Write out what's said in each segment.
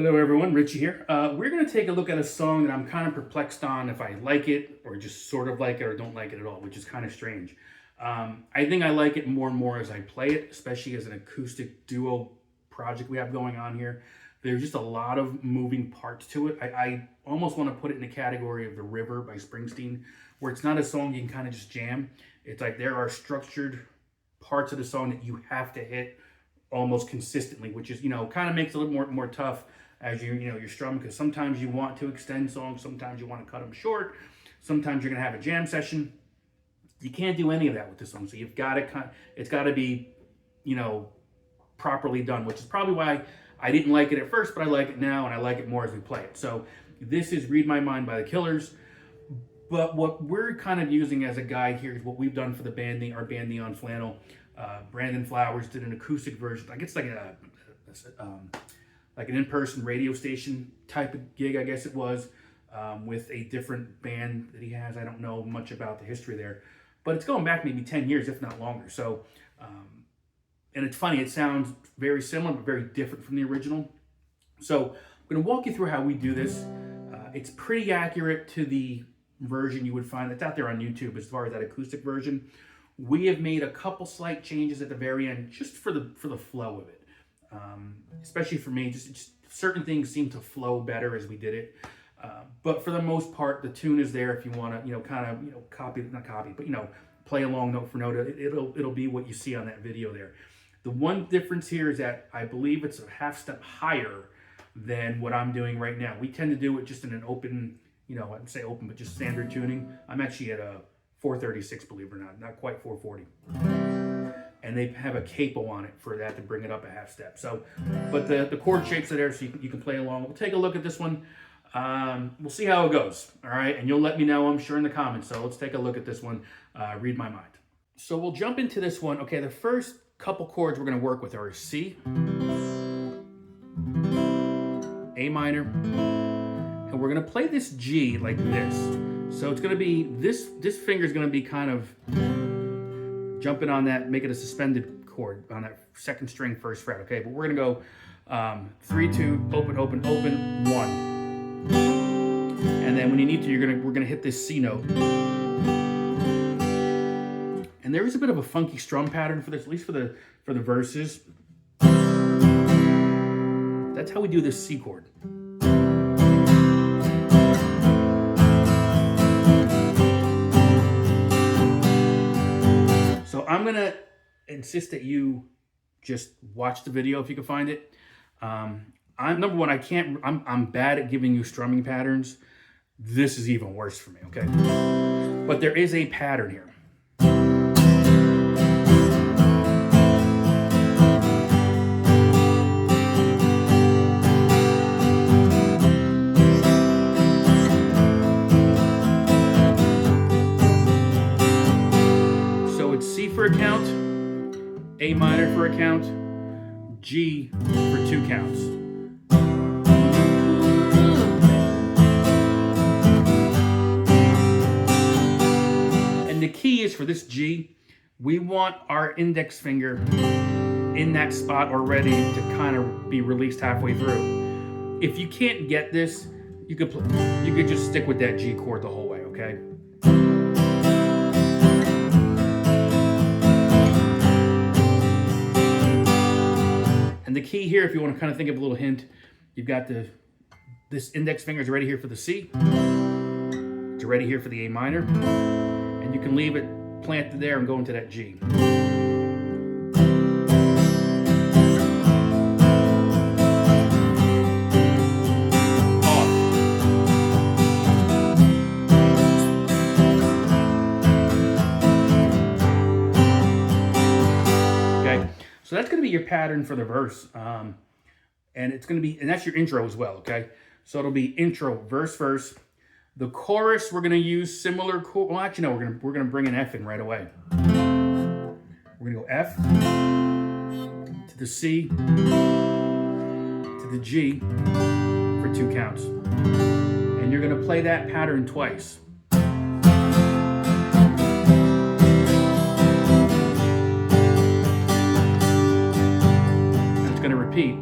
Hello everyone, Richie here. We're going to take a look at a song that I'm kind of perplexed on if I like it or just sort of like it or don't like it at all, which is kind of strange. I think I like it more and more as I play it, especially as an acoustic duo project we have going on here. There's just a lot of moving parts to it. I almost want to put it in the category of The River by Springsteen, where it's not a song you can kind of just jam. It's like there are structured parts of the song that you have to hit almost consistently, which is, kind of makes it a little more tough as you're strumming, because sometimes you want to extend songs, sometimes you want to cut them short, sometimes you're going to have a jam session. You can't do any of that with this song, so you've got to it's got to be properly done, which is probably why I didn't like it at first, but I like it now and I like it more as we play it. So this is Read My Mind by the Killers, but what we're kind of using as a guide here is what we've done for the band, our band Neon Flannel. Brandon Flowers did an acoustic version. I guess like an in-person radio station type of gig, I guess it was, with a different band that he has. I don't know much about the history there, but it's going back maybe 10 years, if not longer. So, and it's funny, it sounds very similar, but very different from the original. So I'm going to walk you through how we do this. It's pretty accurate to the version you would find that's out there on YouTube as far as that acoustic version. We have made a couple slight changes at the very end, just for the flow of it. Especially for me, just certain things seem to flow better as we did it. But for the most part, the tune is there if you want to, play along note for note. It'll be what you see on that video there. The one difference here is that I believe it's a half step higher than what I'm doing right now. We tend to do it just in an open, I wouldn't say open, but just standard tuning. I'm actually at a 436, believe it or not quite 440. And they have a capo on it for that to bring it up a half step. So, but the chord shapes are there, so you can play along. We'll take a look at this one. We'll see how it goes, all right? And you'll let me know, I'm sure, in the comments. So let's take a look at this one, Read My Mind. So we'll jump into this one. Okay, the first couple chords we're gonna work with are C, A minor, and we're gonna play this G like this. So it's gonna be, this finger's gonna be kind of jumping on that, make it a suspended chord on that second string, first fret, okay? But we're gonna go 3, 2, open, open, open, 1. And then when you need to, we're gonna hit this C note. And there is a bit of a funky strum pattern for this, at least for the verses. That's how we do this C chord. So I'm gonna insist that you just watch the video if you can find it. I'm number one, I'm bad at giving you strumming patterns. This is even worse for me, okay? But there is a pattern here. So it's C for a count, A minor for a count, G for 2 counts. And the key is for this G, we want our index finger in that spot already to kind of be released halfway through. If you can't get this, you could just stick with that G chord the whole way, okay? And the key here, if you want to kind of think of a little hint, you've got this index finger is ready here for the C. It's ready here for the A minor. And you can leave it planted there and go into that G. Off. Okay, so that's going to be your pattern for the verse. And it's going to be, and that's your intro as well, okay? So it'll be intro, verse, verse. The chorus, we're going to use similar chord. Well, actually, no, we're gonna bring an F in right away. We're going to go F to the C to the G for 2 counts. And you're going to play that pattern twice. And it's going to repeat.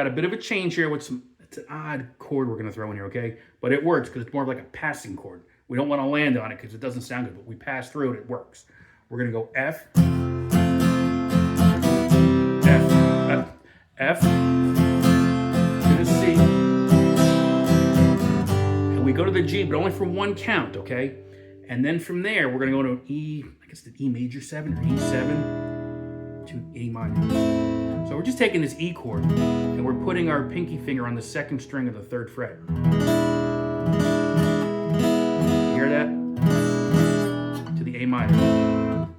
got a bit of a change here with some, it's an odd chord we're going to throw in here, okay? But it works because it's more of like a passing chord. We don't want to land on it because it doesn't sound good, but we pass through it, it works. We're going to go F, F, F, to the C, and we go to the G, but only for one count, okay? And then from there, we're going to go to an E, I guess the E major 7 or E7 to A minor. So we're just taking this E chord and we're putting our pinky finger on the second string of the 3rd fret. You hear that? To the A minor.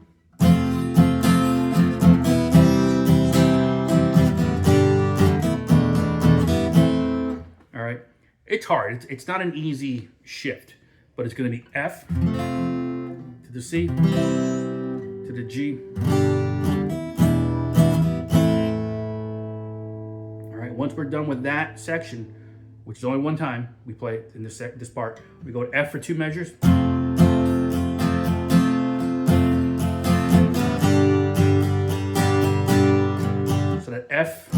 All right, it's hard. It's not an easy shift, but it's going to be F to the C to the G. Once we're done with that section, which is only one time we play it in this part, we go to F for 2 measures. So that F,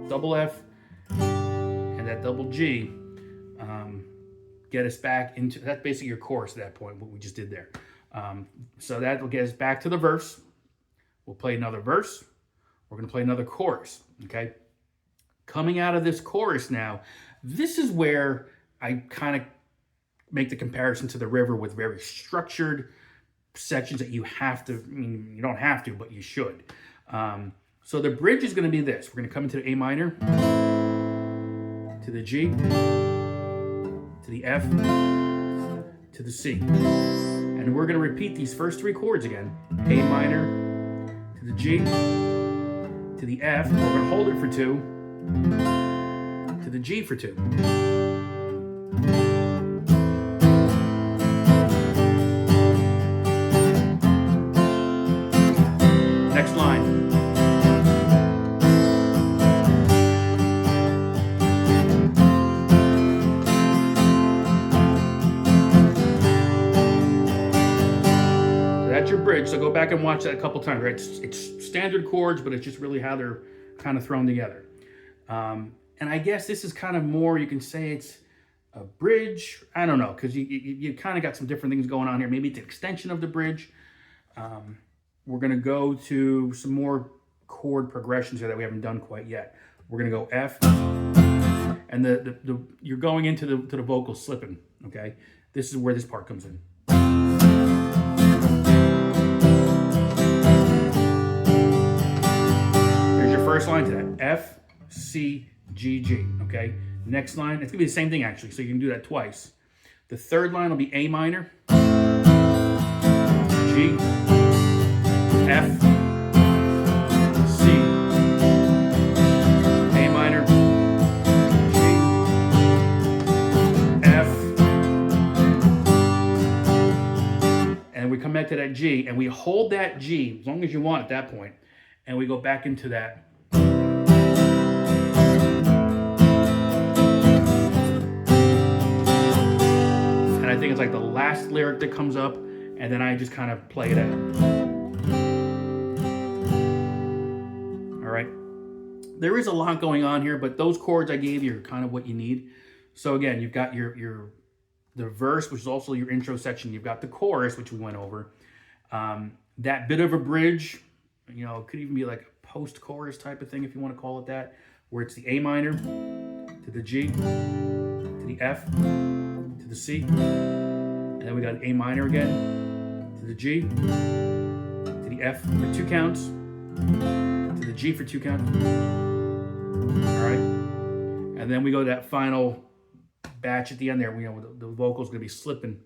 double F, and that double G get us back into, that's basically your chorus at that point, what we just did there. So that will get us back to the verse. We'll play another verse. We're going to play another chorus, okay? Coming out of this chorus now, this is where I kind of make the comparison to the river with very structured sections that you have to, I mean, you don't have to, but you should. So the bridge is going to be this. We're going to come into the A minor, to the G, to the F, to the C. And we're going to repeat these first 3 chords again. A minor, to the G, to the F, we're going to hold it for 2, to the G for 2. Next line. So that's your bridge, so go back and watch that a couple times, right? It's standard chords, but it's just really how they're kind of thrown together. And I guess this is kind of more, you can say it's a bridge. I don't know, because you kind of got some different things going on here. Maybe it's an extension of the bridge. We're going to go to some more chord progressions here that we haven't done quite yet. We're going to go F, and you're going into the vocal slipping, okay? This is where this part comes in. First line to that, F, C, G, G, okay? Next line, it's gonna be the same thing actually, so you can do that twice. The 3rd line will be A minor, G, F, C, A minor, G, F, and we come back to that G, and we hold that G as long as you want at that point, and we go back into that. I think it's like the last lyric that comes up, and then I just kind of play it out. All right. There is a lot going on here, but those chords I gave you are kind of what you need. So again, you've got the verse, which is also your intro section. You've got the chorus, which we went over. That bit of a bridge, you know, it could even be like a post-chorus type of thing, if you want to call it that, where it's the A minor to the G to the F to the C, and then we got A minor again to the G to the F for 2 counts, to the G for 2 counts. All right, and then we go to that final batch at the end there. You know, the vocal's going to be slipping.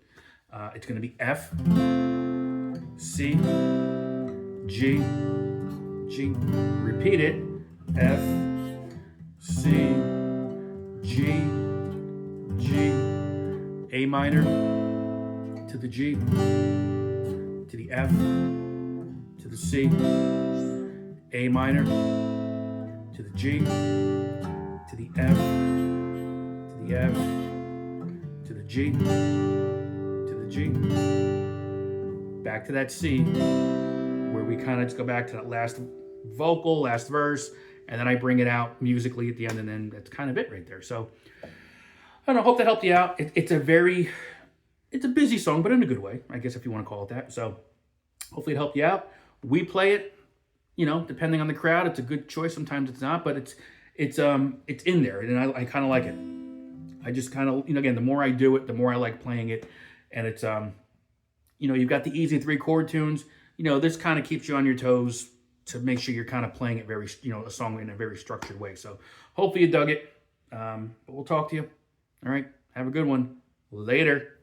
It's going to be F, C, G, G. Repeat it. F, C, G, G, A minor to the G, to the F, to the C, A minor to the G, to the F, to the F, to the G, to the G, back to that C, where we kind of just go back to that last vocal, last verse, and then I bring it out musically at the end, and then that's kind of it right there. So I don't know, hope that helped you out. It's a busy song, but in a good way, I guess, if you want to call it that. So hopefully it helped you out. We play it, depending on the crowd. It's a good choice. Sometimes it's not, but it's in there, and I kind of like it. I just kind of, again, the more I do it, the more I like playing it. And it's, you've got the easy 3-chord tunes. This kind of keeps you on your toes to make sure you're kind of playing it very, a song in a very structured way. So hopefully you dug it. But we'll talk to you. All right. Have a good one. Later.